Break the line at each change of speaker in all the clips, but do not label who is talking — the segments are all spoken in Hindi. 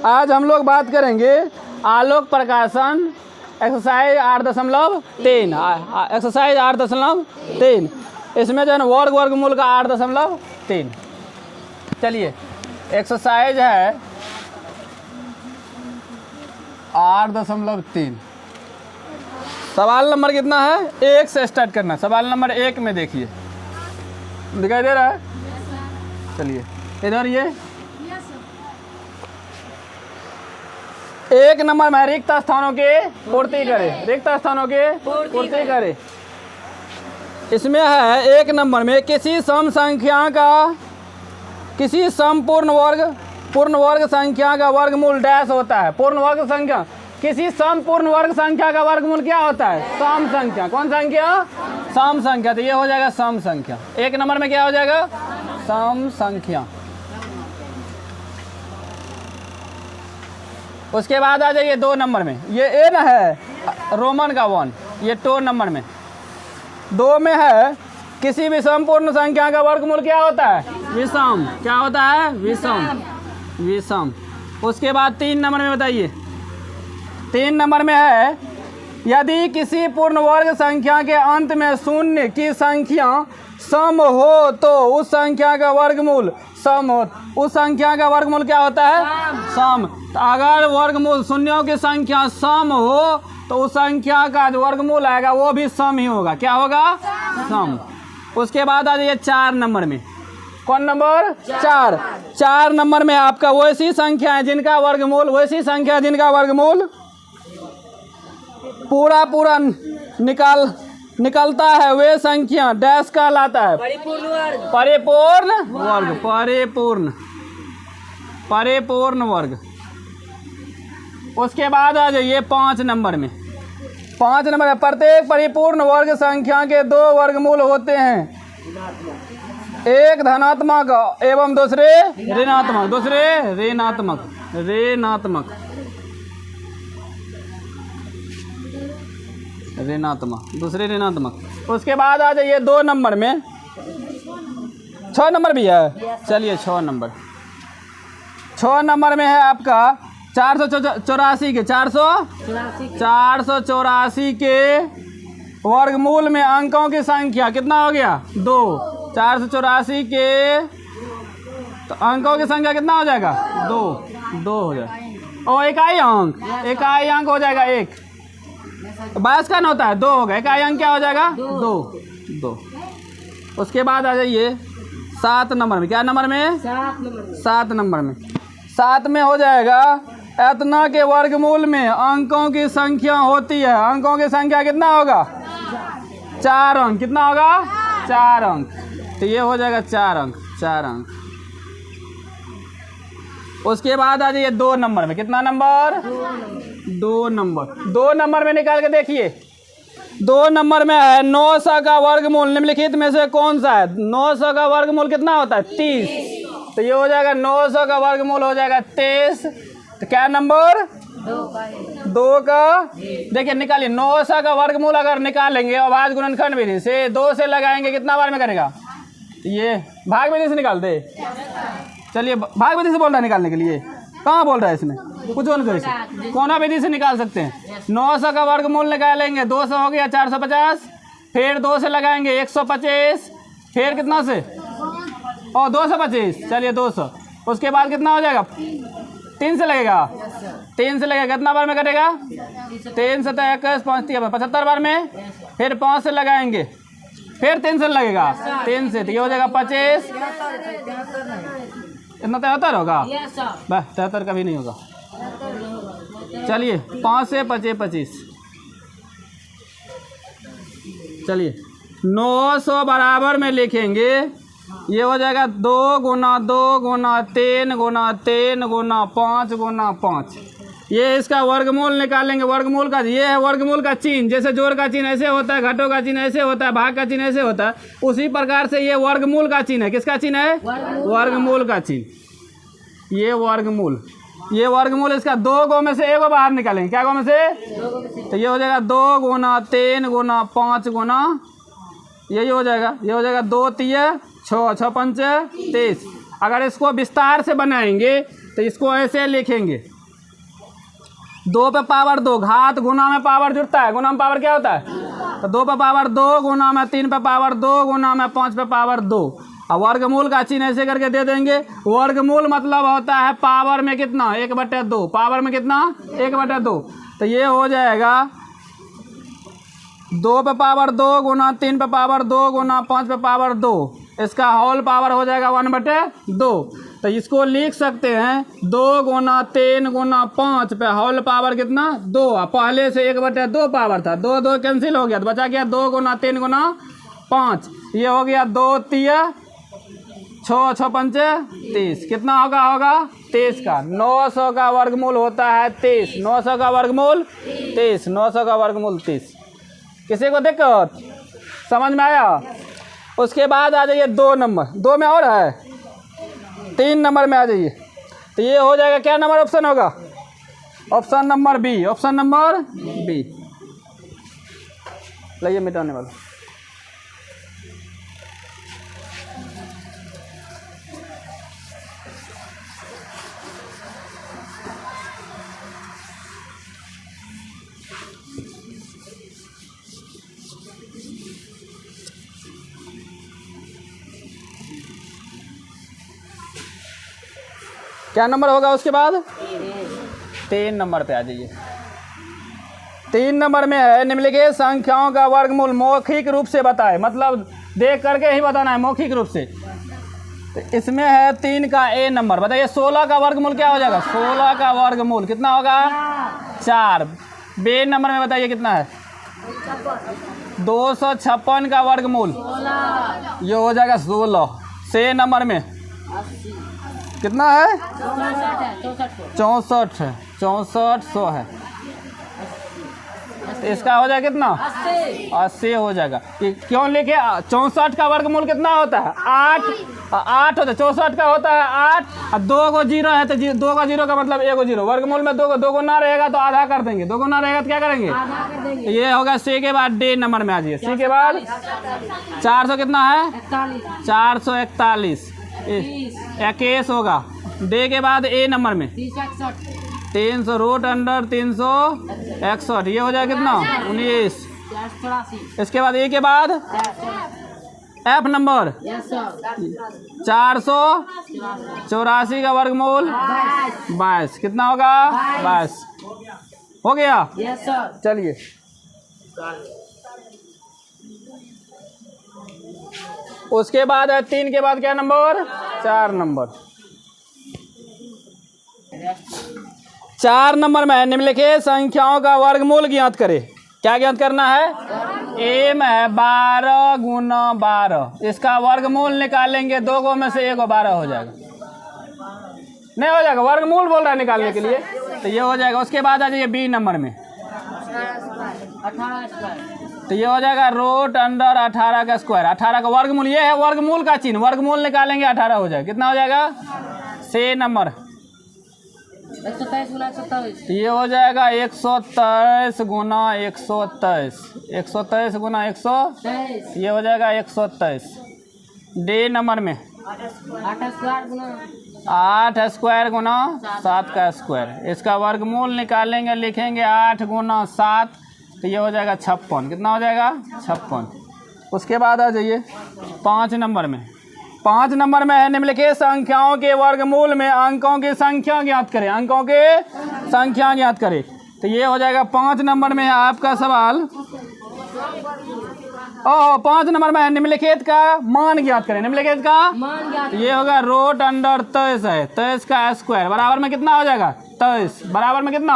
आज हम लोग बात करेंगे आलोक प्रकाशन एक्सरसाइज 8.3 एक्सरसाइज 8.3। इसमें जो है ना वर्गमूल का 8.3। चलिए एक्सरसाइज है 8.3। सवाल नंबर कितना है? 1 से स्टार्ट करना। सवाल नंबर 1 में देखिए, दिखाई दे रहा है? चलिए इधर ये 1 नंबर में रिक्त स्थानों के पूर्ति करे। रिक्त स्थानों के पूर्ति करे। इसमें है 1 नंबर में किसी सम संख्या का, किसी सम पूर्ण वर्ग संख्या का वर्गमूल डैश होता है। पूर्ण वर्ग संख्या, किसी सम पूर्ण वर्ग संख्या का वर्गमूल क्या होता है? सम संख्या। कौन संख्या? सम संख्या। तो ये हो जाएगा सम संख्या। 1 नंबर में क्या हो जाएगा? सम संख्या। उसके बाद आ जाइए 2 नंबर में। ये ए ना है रोमन का 1। ये 2 नंबर में 2 में है किसी भी समपूर्ण संख्या का वर्गमूल क्या होता है? विषम। क्या होता है? विषम। विषम। उसके बाद 3 नंबर में बताइए। 3 नंबर में है यदि किसी पूर्ण वर्ग संख्या के अंत में शून्य की संख्या सम हो तो उस संख्या का वर्गमूल सम हो। उस संख्या का वर्गमूल क्या होता है? सम। तो अगर वर्गमूल शून्यों की संख्या सम हो तो उस संख्या का जो वर्गमूल आएगा वो भी सम ही होगा। क्या होगा? सम। उसके बाद आ जाइए 4 नंबर में। कौन नंबर? 4। 4 नंबर में आपका वैसी संख्या है जिनका वर्गमूल, वैसी संख्या जिनका वर्गमूल पूरा निकलता है वे संख्या डैश कहलाता है? परिपूर्ण वर्ग। परिपूर्ण वर्ग। उसके बाद आ जाइए 5 नंबर में। 5 नंबर में प्रत्येक परिपूर्ण वर्ग संख्या के 2 वर्गमूल होते हैं, एक धनात्मक एवं दूसरे ऋणात्मक। दूसरे ऋणात्मक। दूसरे ऋणात्मक। उसके बाद आ जाइए 2 नंबर में। 6 नंबर भी है। चलिए 6 नंबर। 6 नंबर में है आपका 484 के 484 के वर्गमूल में अंकों की संख्या कितना हो गया? 2। 484 के तो अंकों की संख्या कितना हो जाएगा? 2 हो जाएगा। और इकाई अंक हो जाएगा 1। 22 का न होता है 2 होगा। इकाई अंक क्या हो जाएगा? 2। उसके बाद आ जाइए 7 नंबर में। क्या नंबर में? 7 नंबर में। 7 में हो जाएगा एतना के वर्गमूल में अंकों की संख्या होती है। अंकों की संख्या कितना होगा? 4 अंक। कितना होगा? 4 अंक। तो ये हो जाएगा 4 अंक। उसके बाद आ जाइए 2 नंबर में। कितना नंबर? 2 नंबर में निकाल के देखिए। 2 नंबर में है 900 का वर्गमूल निम्नलिखित में से कौन सा है? 900 का वर्गमूल कितना होता है? 30। तो ये हो जाएगा 900 का वर्गमूल हो जाएगा 23। तो क्या नंबर? 2 का। देखिए निकालिए 900 का वर्गमूल अगर निकालेंगे अभाज्य गुणनखंड विधि से 2 से लगाएंगे कितना बार में करेगा? ये भाग विधि से निकाल दे। चलिए भाग विधि से बोल रहा है निकालने के लिए। कहाँ बोल रहा है इसमें? कुछ और करिए। कोना विधि से निकाल सकते हैं। 900 का वर्गमूल निकालेंगे 200 हो गया 450। फिर 2 से लगाएंगे 125। फिर कितना से? और 225। चलिए 200। उसके बाद कितना हो जाएगा? 3 से लगेगा। 3 से लगेगा कितना बार में कटेगा? 3 से 21 5 75 बार में। फिर 5 से लगाएंगे। फिर 3 से लगेगा। 3 से तो ये हो जाएगा 25। इतना 73 होगा? बस 73 कभी नहीं होगा। चलिए 5 से 25। चलिए 900 बराबर में लिखेंगे। ये हो जाएगा 2 गुना 2 गुना 3 गुना 3 गुना 5 गुना 5। ये इसका वर्गमूल निकालेंगे। वर्गमूल का ये है वर्गमूल का चिन्ह। जैसे जोड़ का चिन्ह ऐसे होता है, घटों का चिन्ह ऐसे होता है, भाग का चिन्ह ऐसे होता है, उसी प्रकार से ये वर्गमूल का चिन्ह है। किसका चिन्ह है? वर्गमूल का चिन्ह। ये वर्गमूल इसका 2 गो में से 1 गो बाहर निकालेंगे। क्या गो में से? तो ये हो जाएगा 2 गुना 3 गुना 5 गुना यही हो जाएगा। ये हो जाएगा 2 3 6 6 5 23। अगर इसको विस्तार से बनाएंगे तो इसको ऐसे लिखेंगे, 2 पे पावर 2, घात गुना में पावर जुड़ता है, गुना में पावर क्या होता है, तो 2 पे पावर 2 गुना में 3 पे पावर 2 गुना में 5 पे पावर 2। अब वर्गमूल का चिन्ह ऐसे करके दे देंगे। वर्गमूल मतलब होता है पावर में कितना, 1/2, पावर में कितना, 1/2। तो ये हो जाएगा 2 पे पावर 2 गुना 3 पे पावर 2 गुना 5 पे पावर 2, इसका होल पावर हो जाएगा 1/2। तो इसको लिख सकते हैं 2 गुना 3 गुना 5 पे होल पावर कितना, 2। पहले से 1/2 पावर था, 2 2 कैंसिल हो गया तो बचा गया 2 गुना 3 गुना 5। ये हो गया 2 3 6 6 5 30, कितना होगा 23 का। 900 का वर्गमूल होता है 23, 900 का वर्गमूल 23, 900 का वर्गमूल 30। किसी को दिक्कत समझ में आया? उसके बाद आ जाइए 2 नंबर, 2 में और है, 3 नंबर में आ जाइए। तो ये हो जाएगा क्या नंबर ऑप्शन होगा, option number B, option number B. लाइए मिटाने वाला। क्या नंबर होगा उसके बाद, 3 नंबर पे आ जाइए। 3 नंबर में है निम्नलिखित संख्याओं का वर्गमूल मौखिक रूप से बताए, मतलब देख करके ही बताना है मौखिक रूप से। तो इसमें है 3 का ए नंबर, बताइए 16 का वर्गमूल क्या हो जाएगा, 16 का वर्गमूल कितना होगा 4। बे नंबर में बताइए कितना है 256 का वर्गमूल, ये हो जाएगा 16। से नंबर में कितना है 64 है, 6400 है। तो इसका हो जाएगा कितना 80 हो जाएगा। कि क्यों लिखे 64 का वर्गमूल कितना होता है 8 होता है, 64 का होता है 8 और 2 को 0 है तो 2 का 0 का मतलब 1 को 0। वर्गमूल में 2 को ना रहेगा तो आधा कर देंगे, 2 को ना रहेगा तो क्या करेंगे, ये होगा। सी के बाद डी नंबर में आ जाइए। सी के बाद 400 कितना है 441, 21 होगा। डे के बाद ए नंबर में 300 रूट अंडर 361, ये हो जाएगा कितना 19। इसके बाद ए के बाद एफ नंबर 484 का वर्गमूल 22, कितना होगा 22 हो गया। चलिए उसके बाद है 3 के बाद क्या नंबर 4 नंबर। 4 नंबर में निम्नलिखित संख्याओं का वर्गमूल ज्ञात करें। क्या ज्ञात करना है, ए में है 12 गुना 12, इसका वर्गमूल निकालेंगे 2 को में से 1 को 12 हो जाएगा, नहीं हो जाएगा, वर्गमूल बोल रहा है निकालने के लिए, तो ये हो जाएगा। उसके बाद आ जाइए बी नंबर में, तो ये हो जाएगा रूट अंडर 18 का स्क्वायर, 18 का वर्गमूल, ये है वर्गमूल का चिन्ह, वर्गमूल निकालेंगे 18 हो जाएगा, कितना हो जाएगा सी नंबर
123 गुना 127,
ये हो जाएगा 123 गुना 123, 123 गुना 123, ये हो जाएगा 123। डी नंबर में 8 स्क्वायर गुना 7 का स्क्वायर, इसका वर्गमूल निकालेंगे, लिखेंगे 8 गुना 7, तो ये हो जाएगा 56, कितना हो जाएगा 56। उसके बाद आ जाइए 5 नंबर में। 5 नंबर में है निम्नलिखित संख्याओं के वर्गमूल में अंकों की संख्या ज्ञात करें, अंकों के संख्या ज्ञात करें। तो ये हो जाएगा 5 नंबर में है आपका सवाल। 5 नंबर में है निम्नलिखित का मान ज्ञात करें, निम्नलिखित का
मान ज्ञात,
ये होगा रूट अंडर 23 है, 23 का स्क्वायर बराबर में कितना हो जाएगा 23, बराबर में कितना,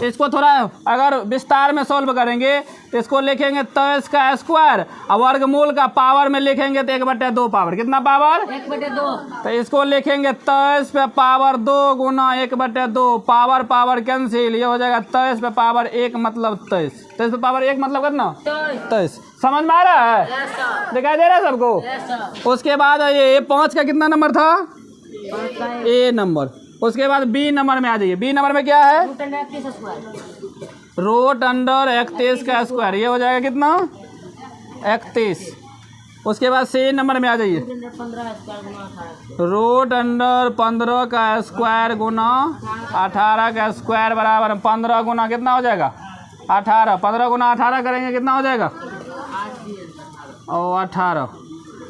इसको थोड़ा अगर विस्तार में सोल्व करेंगे तो इसको लिखेंगे 23 का स्क्वायर और वर्गमूल का पावर में लिखेंगे तो 1/2 पावर, कितना पावर
1/2,
तो इसको लिखेंगे 23 पे पावर 2 गुना 1/2, पावर पावर कैंसिल, ये हो जाएगा 23 पे पावर 1 मतलब 23, 23 पे पावर 1 मतलब कितना 23। समझ में आ रहा है, दिखाई दे रहा है सबको। उसके बाद ये 5 का कितना नंबर था ए नंबर। उसके बाद बी नंबर में आ जाइए। बी नंबर में क्या है रूट अंडर 31 का स्क्वायर, ये हो जाएगा कितना 31। उसके बाद सी नंबर में आ जाइए।
15 स्क्वायर गुना 18।
रूट अंडर 15 का स्क्वायर गुना 18 का स्क्वायर बराबर 15 गुना कितना हो जाएगा 18। 15 गुना 18 करेंगे कितना हो जाएगा और 18,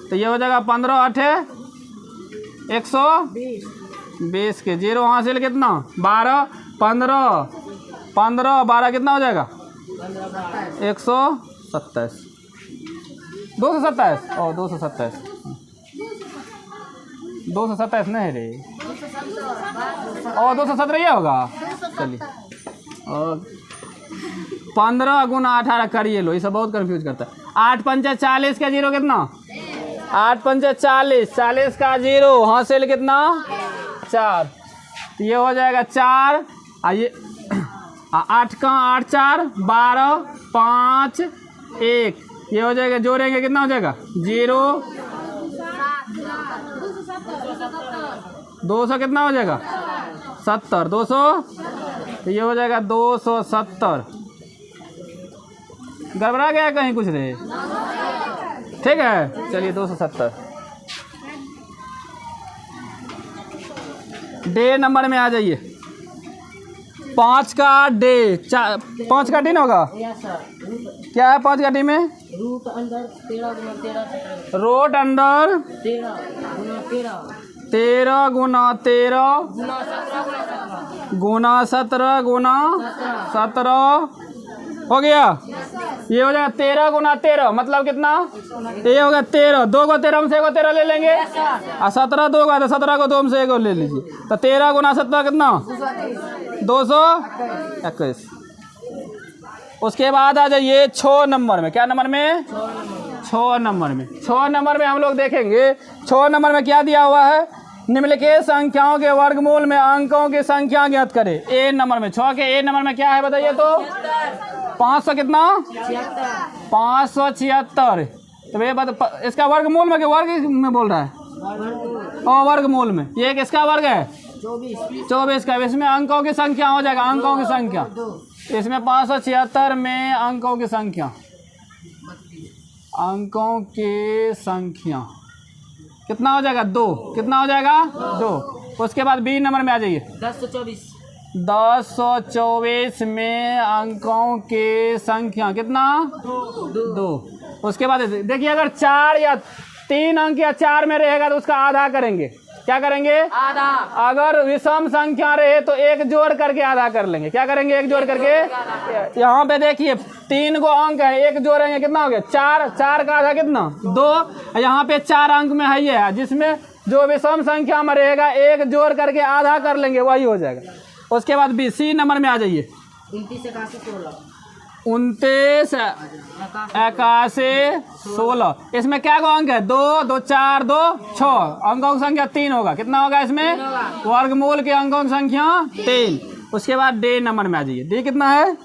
तो ये हो जाएगा 15 8 120 के 0 हासिल कितना 12 15 15 12 कितना हो जाएगा 127 227 और 227 227 नहीं रे और 217 ये होगा। चलिए और 15 गुना 18 करिए लो, ये सब बहुत कंफ्यूज करता है। 8 पंचे 40 का 0 कितना 8 पंचे 40 40 का 0 हासिल कितना 4, तो ये हो जाएगा 4 ये 8 का 8 4 12 5 1 ये हो जाएगा, जोड़ेंगे कितना हो जाएगा 0 200 कितना हो जाएगा 70 200, तो ये हो जाएगा 270। गड़बड़ा गया कहीं कुछ रे, ठीक है। चलिए 270 डे नंबर में आ जाइए। 5 का डे 5 का डी होगा क्या है 5 का डी में
रूट अंडर 13 गुना 13
रूट अंडर 13 गुना 13 गुना 17 गुना 17 हो गया। ये हो जाएगा 13 गुना 13 मतलब कितना, ये हो गया 13 2 को 13 से 1 को 13 ले लेंगे और 17 2 का तो 17 को 2 से 1 को ले लीजिए, तो 13 गुना 17 कितना 221। उसके बाद आ जाइए 6 नंबर में। क्या नंबर में 6 नंबर में। 6 नंबर में हम लोग देखेंगे 6 नंबर में क्या दिया हुआ है, निम्नलिखित संख्याओं के वर्गमूल में अंकों की संख्या ज्ञात करें। ए नंबर में 6 के ए नंबर में क्या है बताइए तो 500 कितना 576। तो ये बता इसका वर्गमूल में क्या वर्ग में बोल रहा है और वर्गमूल में ये किसका वर्ग है 24 का। इसमें अंकों की संख्या हो जाएगा, अंकों की संख्या इसमें 576 में अंकों की संख्या, अंकों की संख्या कितना हो जाएगा 2, कितना हो जाएगा 2। उसके बाद बी नंबर में आ जाइए 1024 में अंकों की संख्या कितना 2। उसके बाद देखिए अगर 4 या 3 अंक या 4 में रहेगा तो उसका आधा करेंगे। क्या करेंगे आधा। अगर विषम संख्या रहे तो एक जोड़ करके आधा कर लेंगे। क्या करेंगे एक जोड़ करके। यहाँ पे देखिए 3 को अंक है, एक जोड़ेंगे कितना हो गया 4, 4 का आधा कितना 2। यहाँ पे 4 अंक में है ये है, जिसमें जो विषम संख्या में रहेगा एक जोड़ करके आधा कर लेंगे वही हो जाएगा। उसके बाद बी सी नंबर में आ जाइए 29 81 16। इसमें क्या को अंक है 2 2 4 2 6 अंकों की संख्या 3 होगा। कितना होगा इसमें वर्गमूल के अंकों की संख्या 3। उसके बाद डी नंबर में आ जाइए। डी कितना है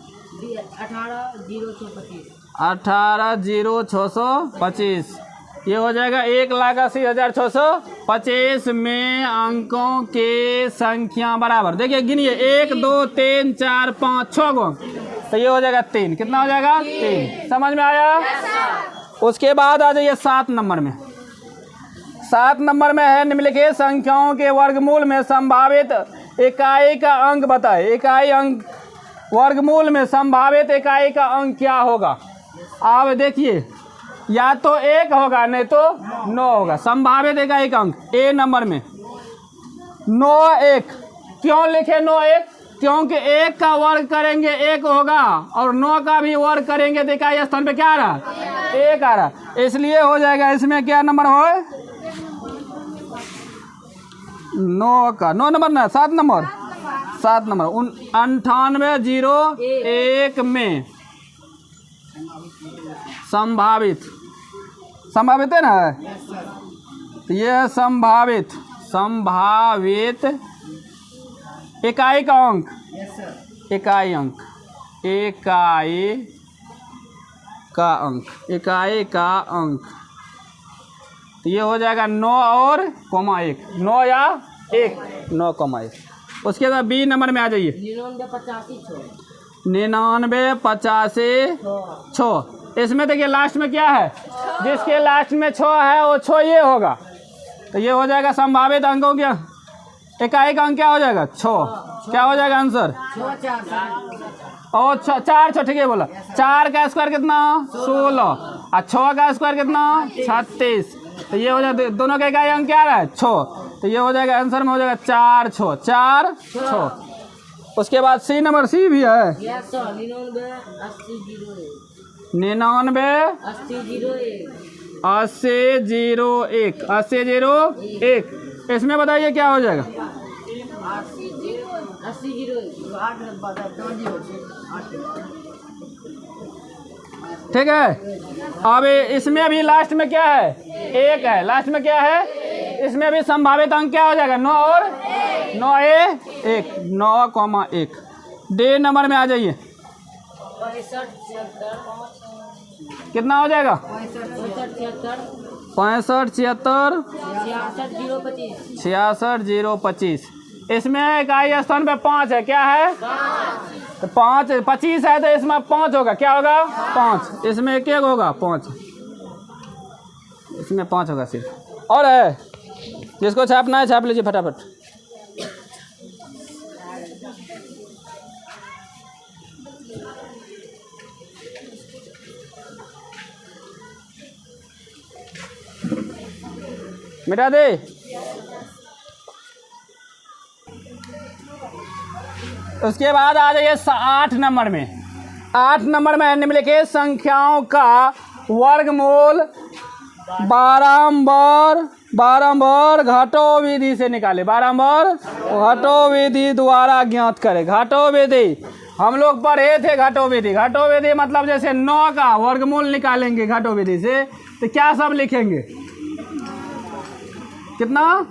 18,0625। ये हो जाएगा 1,80,625 में अंकों के संख्या बराबर। देखिए गिनिए 1 2 3 4 5 6 को, तो ये हो जाएगा 3। कितना हो जाएगा 3। समझ में आया। उसके बाद आ जाइए 7 नंबर में। 7 नंबर में है निम्नलिखित संख्याओं के वर्गमूल में संभावित इकाई का अंक बताए। इकाई अंक वर्गमूल में संभावित इकाई का अंक क्या होगा। आप देखिए या तो 1 होगा नहीं तो 9 होगा। संभावित इकाई का अंक ए नंबर में 9 1। क्यों लिखे 9 1, क्योंकि 1 का वर्ग करेंगे 1 होगा और 9 का भी वर्ग करेंगे तो इकाई स्थान पे क्या आ रहा 1 आ रहा, इसलिए हो जाएगा इसमें क्या नंबर हो 9 का 9 नंबर ना 7 नंबर 7 नंबर 9801 में संभावित है ना। तो ये संभावित इकाई का अंक इकाई का अंक तो ये हो जाएगा 9 और कोमा 1 9 या 1 9 कोमा 1। उसके बाद बी नंबर में आ जाइए 99 85 6। इसमें देखिए लास्ट में क्या है, जिसके लास्ट में 6 है वो 6 ये होगा, तो ये हो जाएगा संभावित अंकों क्या, इकाई का अंक क्या हो जाएगा 6, क्या हो जाएगा आंसर, और 4 6 ठीक है बोला, 4 का स्क्वायर कितना 16 और 6 का स्क्वायर कितना 36, तो ये हो जाएगा दोनों का इकाई अंक क्या रहा है 6, तो ये हो जाएगा आंसर में हो जाएगा 4 6। उसके बाद सी नंबर, सी भी है 99 80 01, इसमें बताइए क्या हो जाएगा, ठीक है। अब इसमें भी लास्ट में क्या है 1 है, लास्ट में क्या है, इसमें भी संभावित अंक क्या हो जाएगा 9 और 9 डे नंबर में आ जाइए, कितना हो जाएगा 65 76 66 025, इसमें इकाई स्थान पे 5 है, क्या है तो 5 25 है तो इसमें 5 होगा, क्या होगा 5, इसमें एक होगा 5, इसमें 5 होगा सिर्फ। और है जिसको छापना है छाप लीजिए फटाफट। मिटा दे। उसके बाद आ जाइए 8 नंबर में। 8 नंबर में निम्नलिखित संख्याओं का वर्गमूल बारंबार घटो विधि से निकाले, बारंबार घटो विधि द्वारा ज्ञात करें। घटो विधि हम लोग पढ़े थे, घटो विधि। घटो विधि मतलब जैसे 9 का वर्गमूल निकालेंगे घटो विधि से तो क्या सब लिखेंगे, कितना,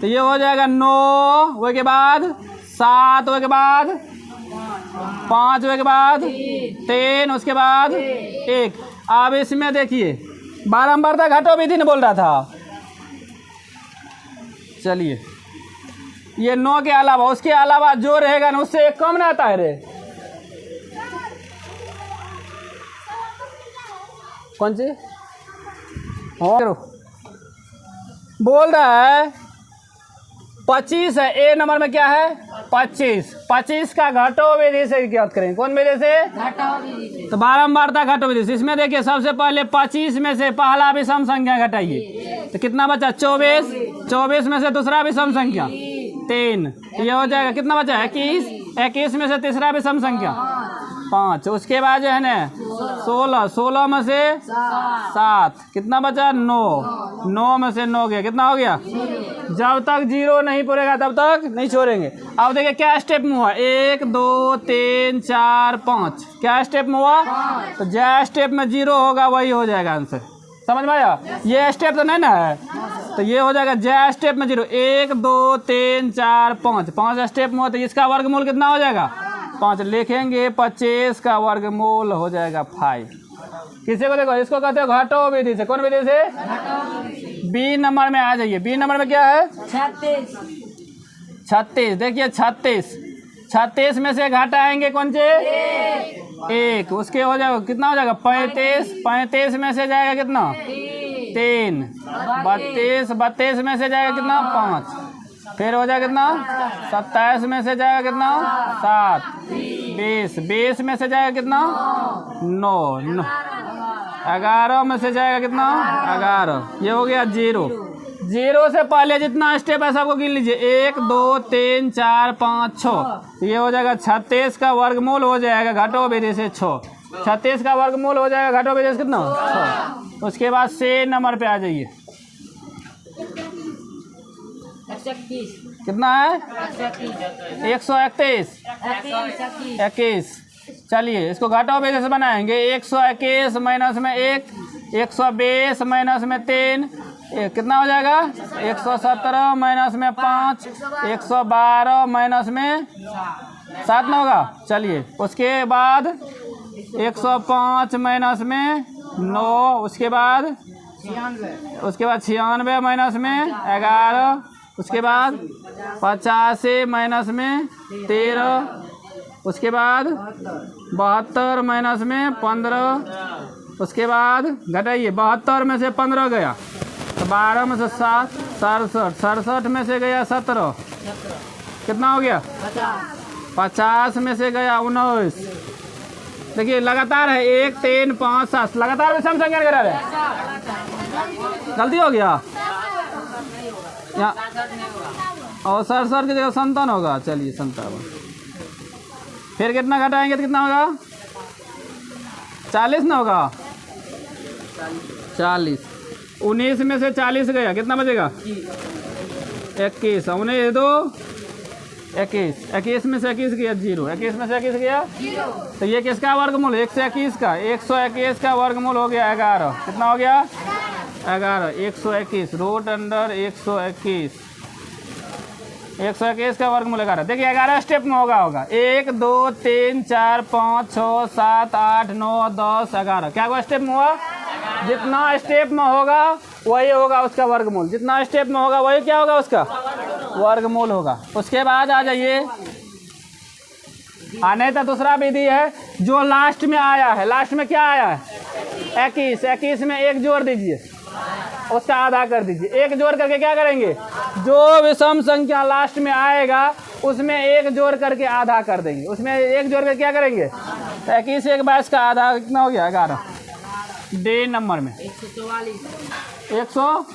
तो ये हो जाएगा 9, वो के बाद 7, वो के बाद 5, वो के बाद 3, उसके बाद 1। अब इसमें देखिए बारंबार था, घटो विधि ने बोल रहा था। चलिए ये 9 के अलावा, उसके अलावा जो रहेगा ना उससे 1 कम ना आता है रे, कौन सी बोल रहा है 25 है। ए नंबर में क्या है 25 का घटो विधि से ज्ञात करेंगे। कौन विधि से, तो बारंबार था घटो विधि से। इसमें देखिए सबसे पहले 25 में से पहला विषम संख्या घटाइए तो कितना बचा 24 में से दूसरा विषम संख्या 3, ये हो जाएगा कितना बचा 21 में से तीसरा विषम संख्या 5, उसके बाद जो है ना 16 में से 7, कितना बचा 9 में से 9 गया, कितना हो गया, जब तक 0 नहीं पूरेगा तब तक नहीं छोड़ेंगे। अब देखिए क्या स्टेप में हुआ, 1 2 3 4 5, क्या स्टेप में हुआ, तो जो स्टेप में 0 होगा वही हो जाएगा आंसर। समझ में आया, ये स्टेप तो नहीं ना है, तो ये हो जाएगा जो स्टेप में 0, 1 2 3 4 5 स्टेप में हो, तो इसका वर्गमूल कितना हो जाएगा 5 लिखेंगे। 25 का वर्गमूल हो जाएगा 5। किसी को देखो, इसको कहते हो घटो विधि से। कौन विधि से, बी नंबर में आ जाइए। बी नंबर में क्या है 36। देखिए 36 में से घटाएंगे कौन से 1, उसके हो जाएगा कितना हो जाएगा 35 में से जाएगा कितना 3, 32 में से जाएगा कितना 5, फिर हो जाएगा कितना 27 में से जाएगा कितना 7, 20 में से जाएगा कितना 9, 11 में से जाएगा कितना 11, ये हो गया 0 से पहले जितना स्टेप है सबको गिन लीजिए, 1 2 3 4 5 6, ये हो जाएगा 36 का वर्गमूल हो जाएगा घटो विधि से 6। 36 का वर्गमूल हो जाएगा घटो विधि से कितना 6। उसके बाद से नंबर पे आ जाइए, कितना है 131। चलिए इसको घटाओ विधि से बनाएंगे। 121 माइनस में 1, 120 माइनस में 3, कितना हो जाएगा 117 माइनस में 5, 112 माइनस में 7 ना होगा। चलिए उसके बाद 105 माइनस में 9, उसके बाद 96 माइनस में 11, उसके बाद 85 माइनस में 13, उसके बाद 72 माइनस में 15, उसके बाद घटाइए 72 में से 15 गया तो 12 में से 7, 67, 67 में से गया 17, कितना हो गया 50 में से गया 19। देखिए लगातार है 1 3 5 7 लगातार विषम संख्या करा रहे हैं। गलती हो गया यहाँ और 67 की जगह 57 होगा। चलिए 57, फिर कितना घटाएंगे तो कितना होगा 40 ना होगा 40। 19 में से 40 गया कितना बचेगा 21, 19 2 21, 21 में से 21 गया 0, 21 में से 21 गया तो ये किसका वर्गमूल 121 का, 121 का वर्गमूल हो गया 11, कितना हो गया 11, 121 रूट अंडर 121, 121 का वर्गमूल 11। देखिए 11 स्टेप में होगा 1 2 3 4 5 6 7 8 9 10 11, क्या हुआ स्टेप में हुआ, जितना स्टेप में होगा वही होगा उसका वर्गमूल, जितना स्टेप में होगा वही क्या होगा उसका वर्गमूल होगा। उसके बाद आ जाइए आने तो दूसरा विधि है जो लास्ट में आया है, लास्ट में क्या आया है 21, 21 में 1 जोड़ दीजिए उसका आधा कर दीजिए, 1 जोड़ करके क्या करेंगे जो विषम संख्या लास्ट में आएगा उसमें 1 जोड़ करके आधा कर देंगे, उसमें 1 जोड़ करके क्या करेंगे 21 1 22 का आधा कितना हो गया 11। डे नंबर में 144